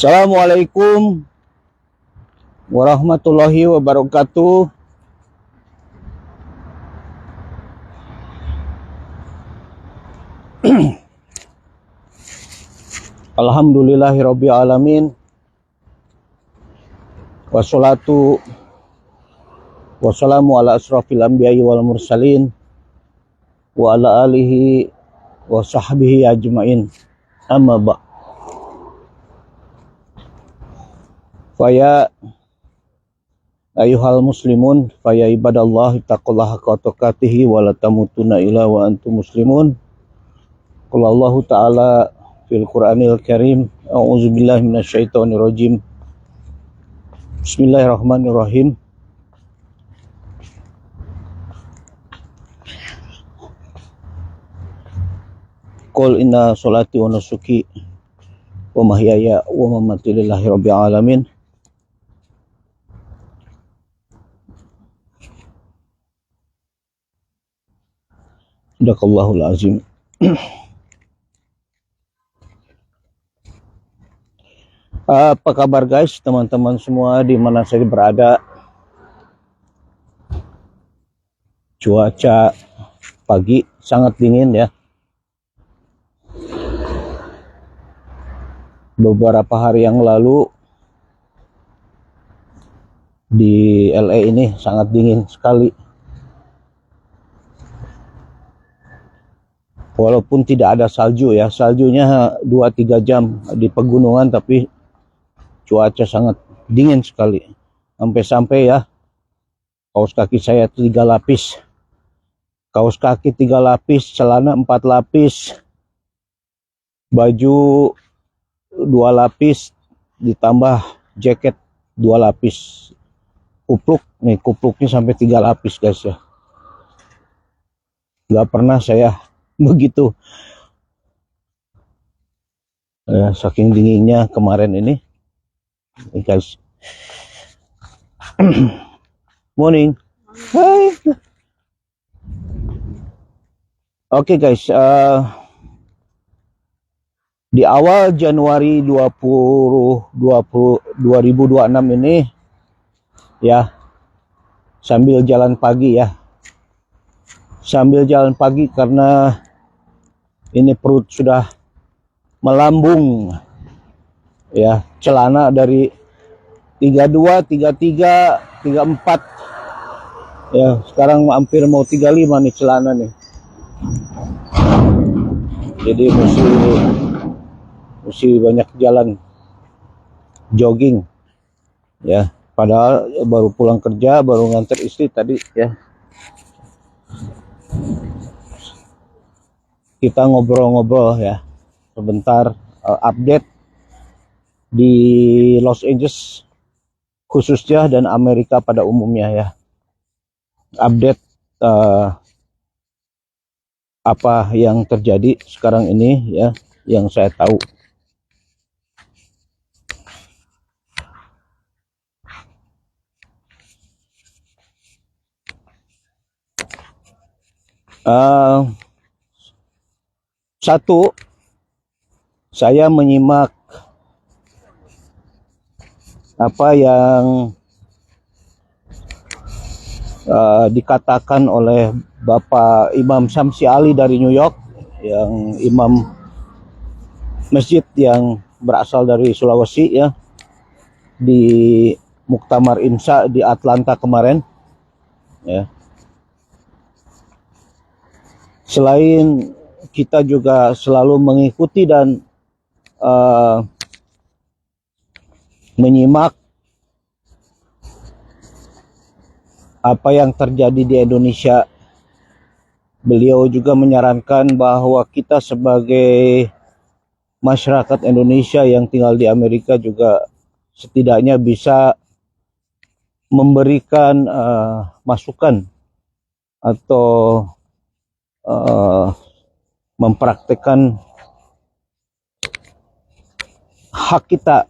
Assalamualaikum warahmatullahi wabarakatuh. Alhamdulillahirabbil alamin. Wassalatu wassalamu ala asrofil anbiya'i wal mursalin wa ala alihi wa sahbihi ajmain. Amma ba'. Faya ayuhal muslimun, faya ibadallah taqullaha haqqa tuqatih wa la tamutunna illa wa antum muslimun. Qala Allah Ta'ala fil Qur'anil Karim, a'udzubillahi minasyaitonir rajim. Bismillahirrahmanirrahim. Qul inna sholati wa nusuki wa mahyaya wa mamati lillahi rabbil alamin. Sadaqallahul azim. Apa kabar guys, teman-teman semua di mana saya berada? Cuaca pagi sangat dingin ya. Beberapa hari yang lalu di LA ini sangat dingin sekali. Walaupun tidak ada salju ya, saljunya 2-3 jam di pegunungan, tapi cuaca sangat dingin sekali. Sampai-sampai ya, kaos kaki saya 3 lapis. Kaos kaki 3 lapis, celana 4 lapis, baju 2 lapis, ditambah jaket 2 lapis. Kupluk, nih kupluknya sampai 3 lapis guys ya. Gak pernah saya begitu ya, saking dinginnya kemarin ini guys. Morning. Hai. Oke guys, di awal Januari 2026 ini ya, sambil jalan pagi ya, karena ini perut sudah melambung ya. Celana dari 32, 33, 34 ya, sekarang hampir mau 35 nih celana nih. Jadi mesti banyak jalan jogging ya, padahal baru pulang kerja, baru nganter istri tadi ya. Kita ngobrol-ngobrol ya sebentar, update di Los Angeles khususnya dan Amerika pada umumnya ya. Update apa yang terjadi sekarang ini ya, yang saya tahu. Satu, saya menyimak apa yang dikatakan oleh Bapak Imam Syamsi Ali dari New York, yang imam masjid yang berasal dari Sulawesi ya, di Muktamar Imsa di Atlanta kemarin ya. Selain kita juga selalu mengikuti dan menyimak apa yang terjadi di Indonesia, beliau juga menyarankan bahwa kita sebagai masyarakat Indonesia yang tinggal di Amerika juga setidaknya bisa memberikan masukan atau mempraktekkan hak kita,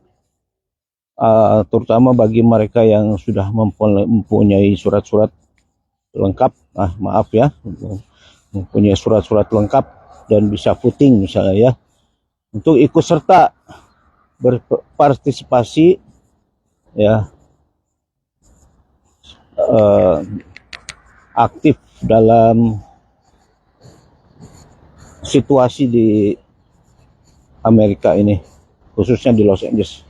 terutama bagi mereka yang sudah mempunyai surat-surat lengkap, maaf ya, mempunyai surat-surat lengkap dan bisa voting misalnya ya, untuk ikut serta berpartisipasi ya, aktif dalam situasi di Amerika ini, khususnya di Los Angeles.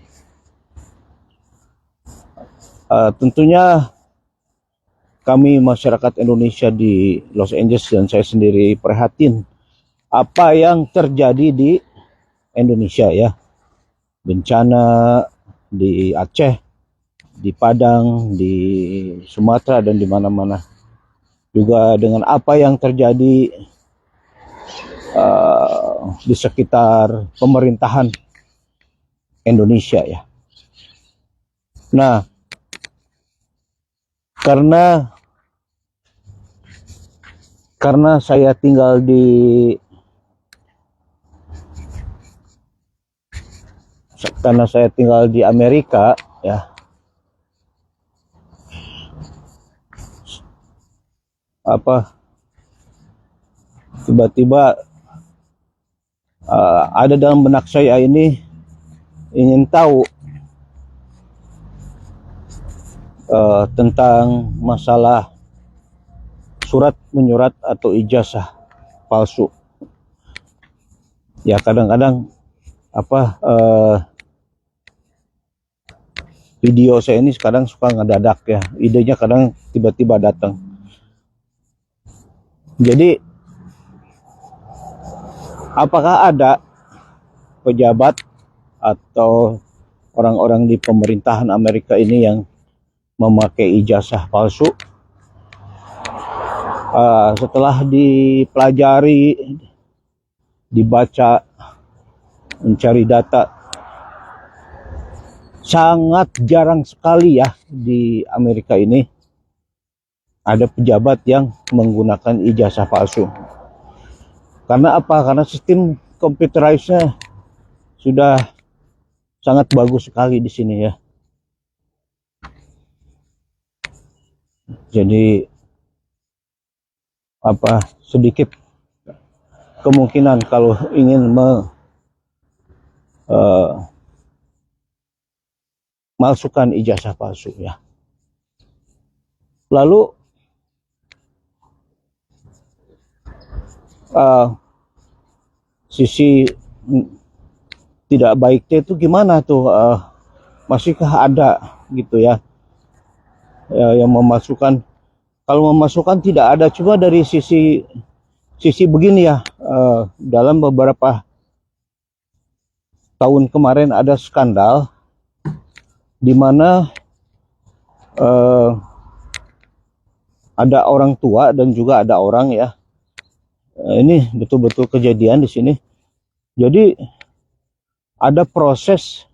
Tentunya kami masyarakat Indonesia di Los Angeles dan saya sendiri prihatin apa yang terjadi di Indonesia ya. Bencana di Aceh, di Padang, di Sumatera dan di mana-mana. Juga dengan apa yang terjadi di sekitar pemerintahan Indonesia ya. Nah, karena saya tinggal di Amerika ya, tiba-tiba ada dalam benak saya ini ingin tahu tentang masalah surat menyurat atau ijazah palsu. Ya kadang-kadang video saya ini sekarang suka ngedadak ya, idenya kadang tiba-tiba datang. Jadi apakah ada pejabat atau orang-orang di pemerintahan Amerika ini yang memakai ijazah palsu? Setelah dipelajari, dibaca, mencari data, sangat jarang sekali ya di Amerika ini ada pejabat yang menggunakan ijazah palsu. Karena apa? Karena sistem computerized-nya sudah sangat bagus sekali di sini ya. Jadi sedikit kemungkinan kalau ingin memasukkan ijazah palsu ya. Lalu sisi tidak baiknya itu gimana tuh? Masihkah ada gitu ya, yang memasukkan? Kalau memasukkan tidak ada, cuma dari sisi begini ya, dalam beberapa tahun kemarin ada skandal di mana ada orang tua dan juga ada orang ya. Ini betul-betul kejadian di sini. Jadi ada proses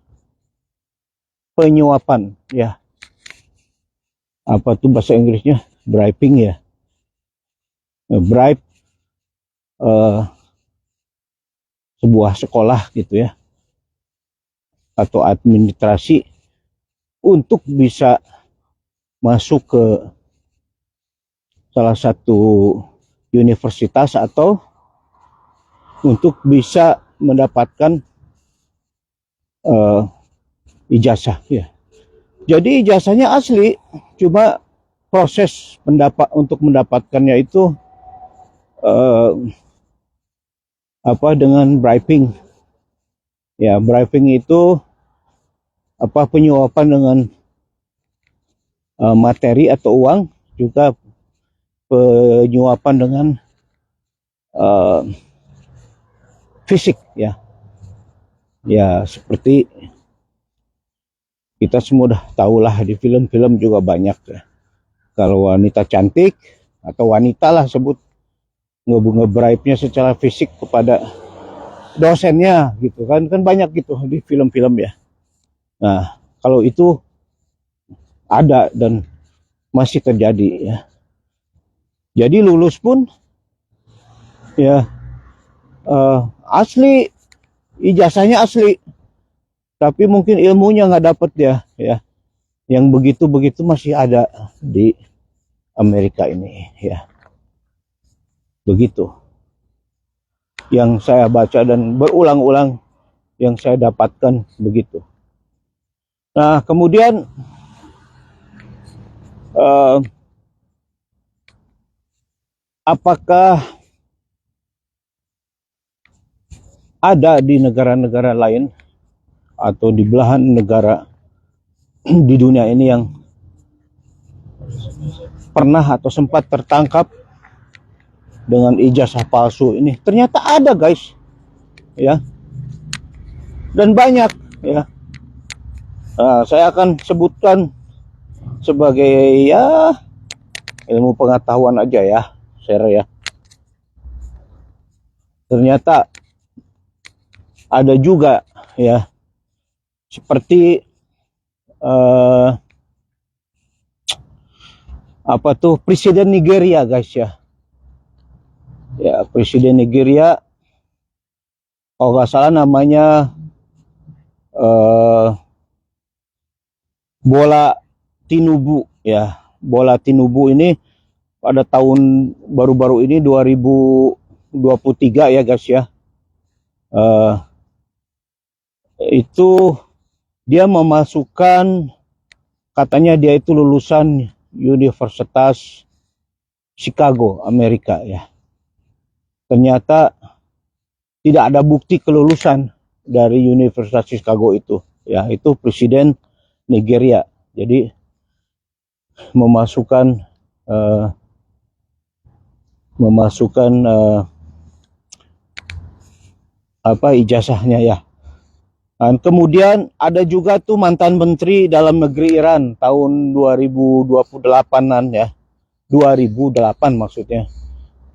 penyuapan ya. Apa tuh bahasa Inggrisnya? Bribing ya. Bribe sebuah sekolah gitu ya, atau administrasi untuk bisa masuk ke salah satu universitas atau untuk bisa mendapatkan ijazah ya. Jadi ijazahnya asli, cuma proses untuk mendapatkannya itu dengan bribing. Ya, bribing itu penyuapan dengan materi atau uang, juga penyuapan dengan fisik ya. Ya seperti kita semua udah tahulah, di film-film juga banyak ya. Kalau wanita cantik atau wanita lah sebut, nge-bribe-nya secara fisik kepada dosennya gitu kan banyak gitu di film-film ya. Nah kalau itu ada dan masih terjadi ya. Jadi lulus pun ya asli, ijazahnya asli, tapi mungkin ilmunya nggak dapet ya. Yang begitu-begitu masih ada di Amerika ini ya. Begitu yang saya baca dan berulang-ulang yang saya dapatkan begitu. Nah, kemudian apakah ada di negara-negara lain atau di belahan negara di dunia ini yang pernah atau sempat tertangkap dengan ijazah palsu ini? Ternyata ada, guys, ya, dan banyak, ya. Saya akan sebutkan sebagai ya ilmu pengetahuan aja ya, share ya. Ternyata ada juga, ya, seperti apa tuh, Presiden Nigeria, guys, ya. Ya, Presiden Nigeria, kalau nggak salah namanya Bola Tinubu, ya. Bola Tinubu ini pada tahun baru-baru ini 2023 ya, guys, ya. Itu dia memasukkan, katanya dia itu lulusan Universitas Chicago, Amerika, ya. Ternyata tidak ada bukti kelulusan dari Universitas Chicago itu, ya. Itu Presiden Nigeria. Jadi memasukkan apa ijazahnya, ya. Dan kemudian ada juga tuh mantan Menteri Dalam Negeri Iran tahun 2028-an, ya. 2008 maksudnya.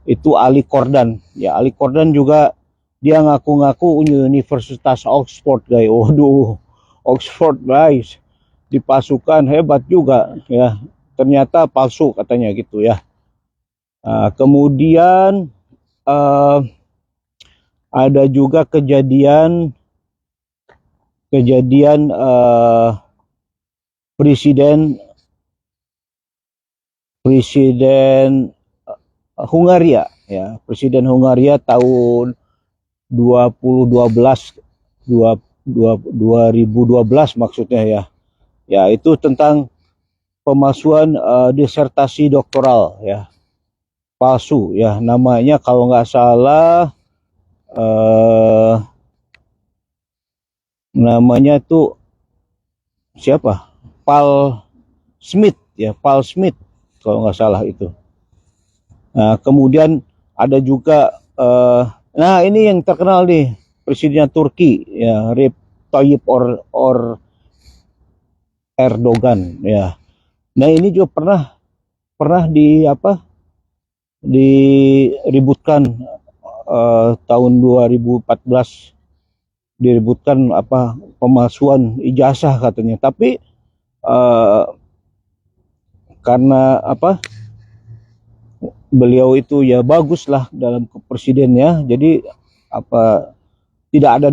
Itu Ali Kordan. Ya, Ali Kordan juga dia ngaku-ngaku Universitas Oxford, guys. Waduh, Oxford, guys. Dipasukan hebat juga, ya. Ternyata palsu katanya gitu, ya. Kemudian ada juga kejadian presiden Hungaria, ya. Presiden Hungaria tahun 2012 maksudnya, ya. Ya, itu tentang pemalsuan disertasi doktoral, ya, palsu, ya. Namanya kalau nggak salah namanya tuh siapa? Paul Smith, ya, Paul Smith kalau nggak salah itu. Nah, kemudian ada juga nah ini yang terkenal nih, Presiden Turki, ya, Recep Tayyip Erdogan, ya. Nah, ini juga pernah diributkan tahun 2014, diributkan pemalsuan ijazah katanya. Tapi karena beliau itu ya bagus lah dalam presidennya, jadi tidak ada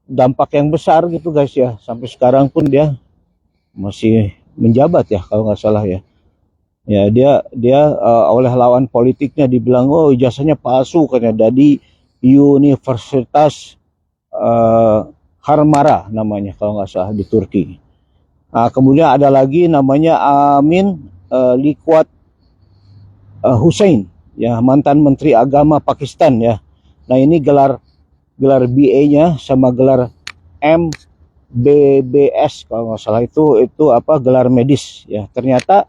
dampak yang besar gitu, guys, ya. Sampai sekarang pun dia masih menjabat, ya, kalau nggak salah, ya. Ya, dia oleh lawan politiknya dibilang, oh, ijazahnya palsu katanya, dari Universitas Marmara namanya kalau nggak salah di Turki. Kemudian ada lagi namanya Amin Liquid Hussein, ya, mantan Menteri Agama Pakistan, ya. Nah, ini gelar BA-nya sama gelar MBBS kalau nggak salah, itu gelar medis, ya. Ternyata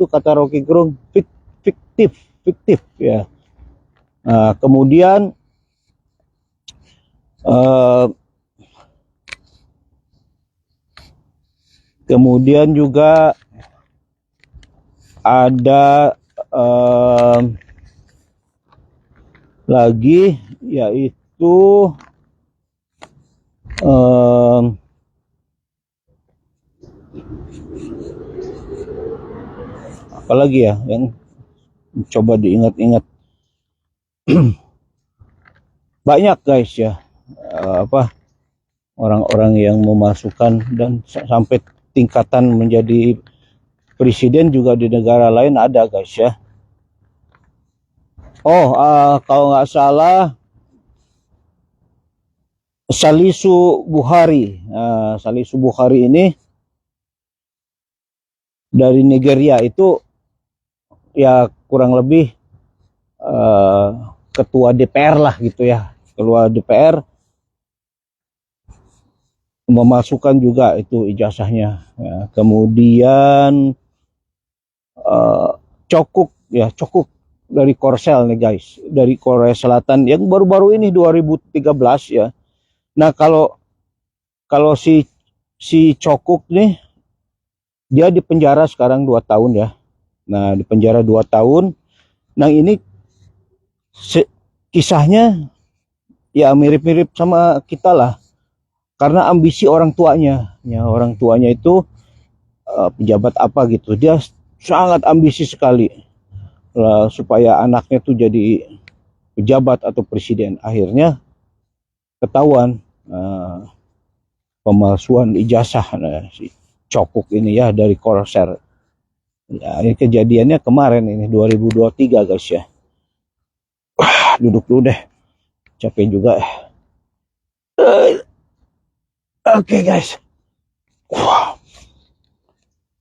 kata Rocky Gerung, fiktif, ya. Kemudian juga ada lagi, yaitu apalagi ya yang coba diingat-ingat. Banyak, guys, ya, orang-orang yang memasukkan dan sampai tingkatan menjadi presiden juga di negara lain ada, guys, ya. Oh, kalau nggak salah Salisu Buhari. Salisu Buhari ini dari Nigeria, itu ya kurang lebih ketua DPR lah gitu ya, ketua DPR, memasukkan juga itu ijazahnya ya. Kemudian Cokuk ya, Cokuk dari Korsel nih guys, dari Korea Selatan yang baru-baru ini 2013 ya. Nah kalau kalau si Cokuk nih, dia di penjara sekarang 2 tahun ya. Nah di penjara 2 tahun. Nah ini kisahnya ya mirip-mirip sama kita lah, karena ambisi orang tuanya ya. Orang tuanya itu pejabat apa gitu, dia sangat ambisi sekali supaya anaknya tuh jadi pejabat atau presiden. Akhirnya ketahuan pemalsuan ijazah si Cokuk ini ya, dari Korsel ya. Ini kejadiannya kemarin ini 2023 guys ya. Duduk dulu deh, capek juga. Oke guys.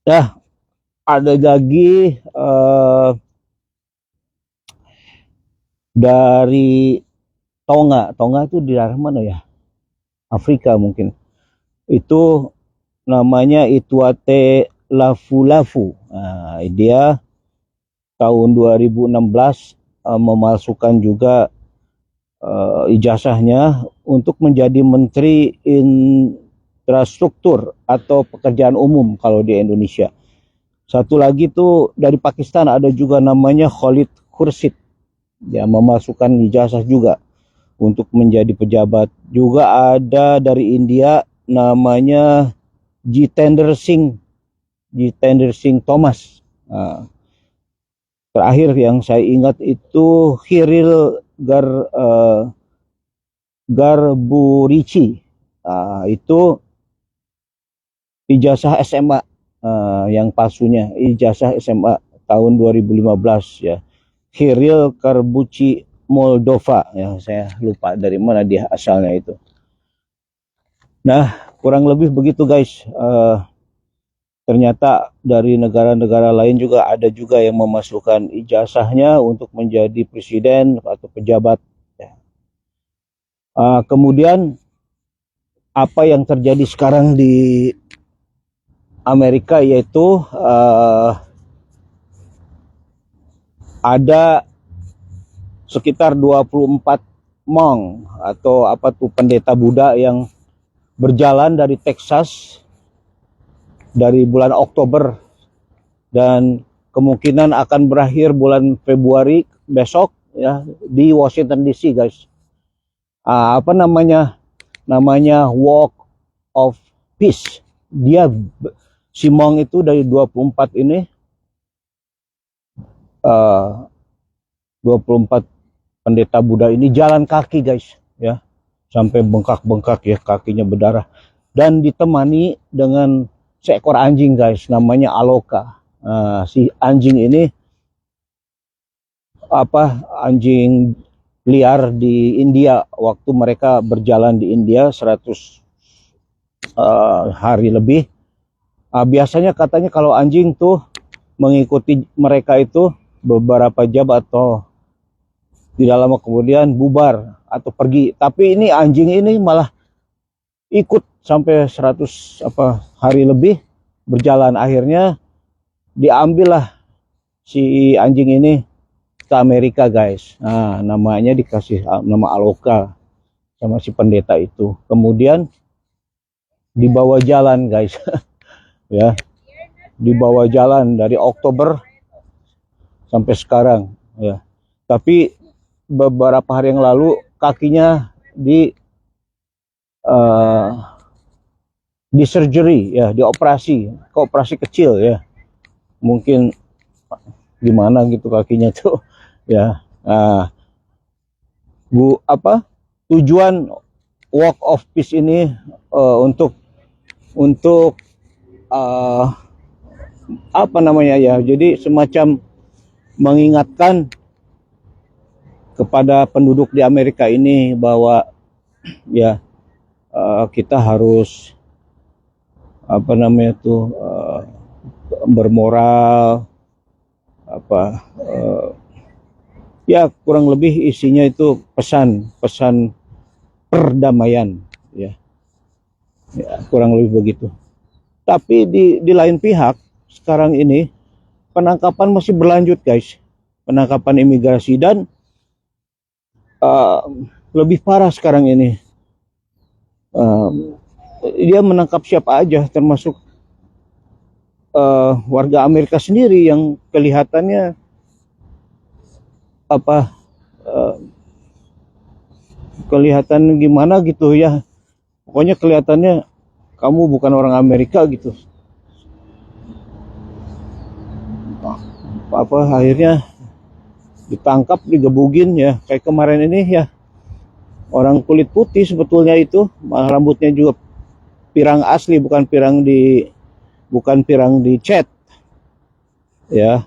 Nah, ada lagi dari Tonga. Tonga itu di daerah mana ya? Afrika mungkin. Itu namanya Ituate Lafu-Lafu. Nah, dia tahun 2016 memalsukan juga ijazahnya untuk menjadi Menteri Infrastruktur atau Pekerjaan Umum kalau di Indonesia. Satu lagi tuh dari Pakistan, ada juga namanya Khalid Khurshid, ya memasukkan ijazah juga untuk menjadi pejabat. Juga ada dari India namanya Jitendra Singh Thomas. Nah, terakhir yang saya ingat itu Hiril Garburici. Itu ijazah SMA, yang palsunya ijazah SMA tahun 2015 ya. Hiril Karbuci Moldova ya, saya lupa dari mana dia asalnya itu. Nah kurang lebih begitu guys. Ternyata dari negara-negara lain juga ada juga yang memasukkan ijazahnya untuk menjadi presiden atau pejabat ya. Kemudian apa yang terjadi sekarang di Amerika, yaitu ada sekitar 24 monk atau apa tuh, pendeta Buddha yang berjalan dari Texas dari bulan Oktober dan kemungkinan akan berakhir bulan Februari besok ya, di Washington DC guys. Apa namanya Walk of Peace. Dia si monk itu dari 24 ini 24 pendeta Buddha ini jalan kaki guys ya, sampai bengkak-bengkak ya, kakinya berdarah, dan ditemani dengan seekor anjing guys, namanya Aloka. Si anjing ini anjing liar di India waktu mereka berjalan di India 100 hari lebih. Biasanya katanya kalau anjing tuh mengikuti mereka itu beberapa jam atau tidak lama kemudian bubar atau pergi. Tapi ini anjing ini malah ikut sampai 100 hari lebih berjalan. Akhirnya diambillah si anjing ini ke Amerika guys. Nah, namanya dikasih nama Aloka sama si pendeta itu. Kemudian dibawa jalan guys. Ya, dibawa jalan dari Oktober sampai sekarang ya. Tapi beberapa hari yang lalu kakinya di surgery ya, dioperasi, operasi kecil ya, mungkin gimana gitu kakinya tuh ya. Tujuan Walk of Peace ini untuk jadi semacam mengingatkan kepada penduduk di Amerika ini bahwa ya kita harus apa namanya tuh bermoral apa ya kurang lebih isinya itu pesan perdamaian ya, ya kurang lebih begitu. Tapi di lain pihak sekarang ini penangkapan masih berlanjut guys, penangkapan imigrasi dan lebih parah sekarang ini. Dia menangkap siapa aja termasuk warga Amerika sendiri yang kelihatannya apa kelihatan gimana gitu ya, pokoknya kelihatannya kamu bukan orang Amerika gitu. Apa akhirnya ditangkap, digebugin ya, kayak kemarin ini ya, orang kulit putih sebetulnya itu, malah rambutnya juga pirang asli, bukan pirang di cat ya,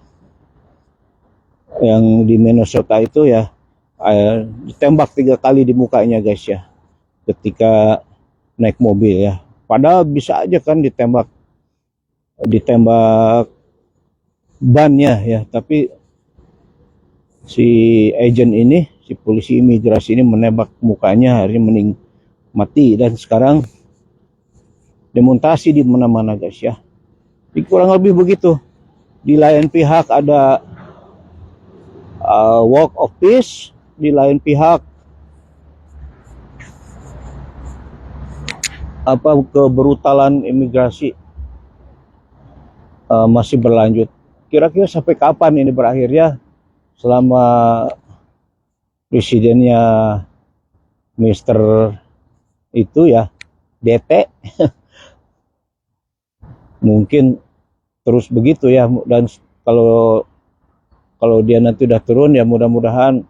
yang di Minnesota itu ya, ditembak 3 kali di mukanya guys ya, ketika naik mobil ya. Padahal bisa aja kan ditembak bannya ya, tapi si agent ini, si polisi imigrasi ini menembak mukanya, akhirnya mati. Dan sekarang demonstrasi di mana-mana guys ya. Jadi kurang lebih begitu. Di lain pihak ada walk of peace, di lain pihak kebrutalan imigrasi masih berlanjut. Kira-kira sampai kapan ini berakhir ya? Selama presidennya Mr. itu ya, DT mungkin terus begitu ya. Dan kalau dia nanti udah turun ya, mudah-mudahan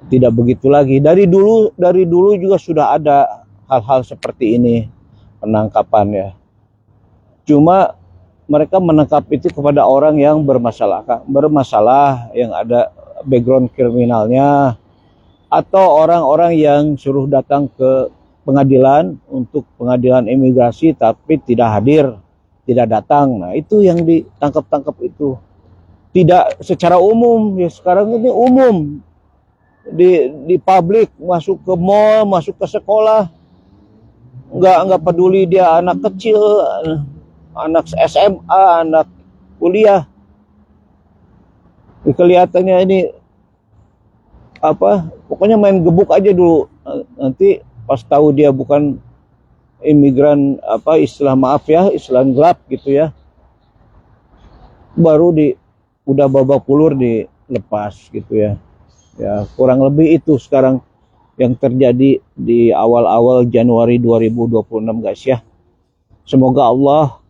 tidak begitu lagi. Dari dulu juga sudah ada hal-hal seperti ini, penangkapan ya. Cuma mereka menangkap itu kepada orang yang bermasalah, yang ada background kriminalnya, atau orang-orang yang suruh datang ke pengadilan untuk pengadilan imigrasi tapi tidak hadir, tidak datang. Nah, itu yang ditangkap itu. Tidak secara umum ya, sekarang ini umum di publik, masuk ke mall, masuk ke sekolah, nggak peduli dia anak kecil, anak SMA, anak kuliah. Kelihatannya ini pokoknya main gebuk aja dulu. Nanti pas tahu dia bukan imigran, istilah gelap gitu ya, baru udah babak belur dilepas gitu ya. Ya kurang lebih itu sekarang yang terjadi di awal-awal Januari 2026 guys ya. Semoga Allah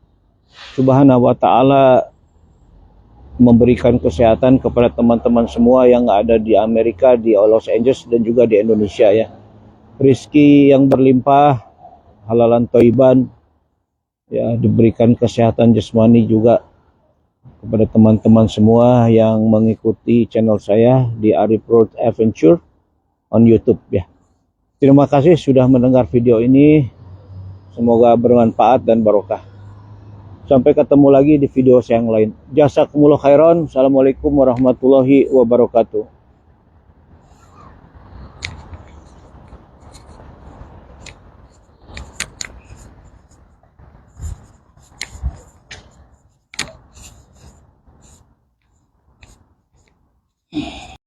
Subhanahu wa ta'ala memberikan kesehatan kepada teman-teman semua yang ada di Amerika, di Los Angeles dan juga di Indonesia ya. Rizki yang berlimpah, halalan thayyiban ya, diberikan kesehatan jasmani juga kepada teman-teman semua yang mengikuti channel saya di Arif Road Adventure on YouTube ya. Terima kasih sudah mendengar video ini. Semoga bermanfaat dan barokah. Sampai ketemu lagi di video saya yang lain. Jazakumullah khairan. Assalamualaikum warahmatullahi wabarakatuh.